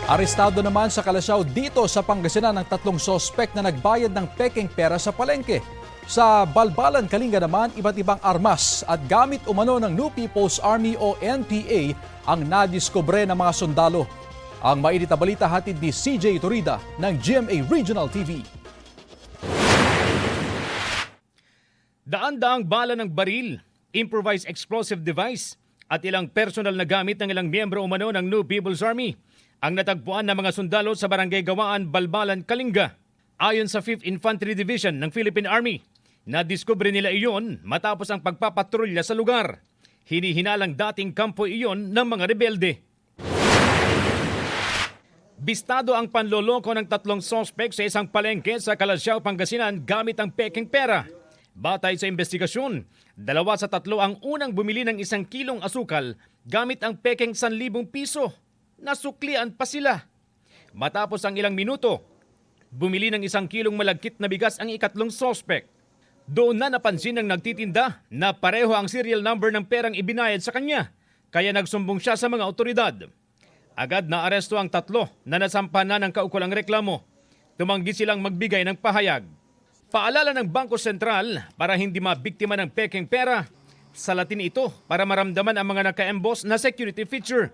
Arestado naman sa Kalasyaw dito sa Pangasinan ng tatlong sospek na nagbayad ng pekeng pera sa palengke. Sa Balbalan, Kalinga naman, iba't ibang armas at gamit umano ng New People's Army o NPA ang nadiskubre ng mga sundalo. Ang mainit na balita hatid ni CJ Torida ng GMA Regional TV. Daan-daang bala ng baril, improvised explosive device at ilang personal na gamit ng ilang miyembro umano ng New People's Army ang natagpuan ng mga sundalo sa Barangay Gawaan, Balbalan, Kalinga. Ayon sa 5th Infantry Division ng Philippine Army, nadiskubre nila iyon matapos ang pagpapatrolya sa lugar. Hinihinalang dating kampo iyon ng mga rebelde. Bistado ang panloloko ng tatlong sospek sa isang palengke sa Kalasyaw, Pangasinan gamit ang pekeng pera. Batay sa investigasyon, 2 sa 3 ang unang bumili ng 1 kilong asukal gamit ang pekeng 1,000 piso. Nasuklian pa sila. Matapos ang ilang minuto, bumili ng 1 kilong malagkit na bigas ang ikatlong sospek. Doon na napansin ng nagtitinda na pareho ang serial number ng perang ibinayad sa kanya, kaya nagsumbong siya sa mga otoridad. Agad na aresto ang 3 na nasampa na ng kaukulang reklamo. Tumanggi silang magbigay ng pahayag. Paalala ng Bangko Sentral para hindi mabiktima ng pekeng pera, salatin ito para maramdaman ang mga naka-emboss na security feature.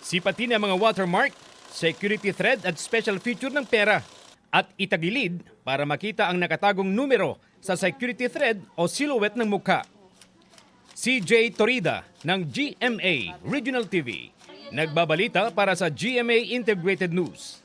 Sipatin ang mga watermark, security thread at special feature ng pera at itagilid para makita ang nakatagong numero sa security thread o silhouette ng mukha. CJ Torida ng GMA Regional TV, nagbabalita para sa GMA Integrated News.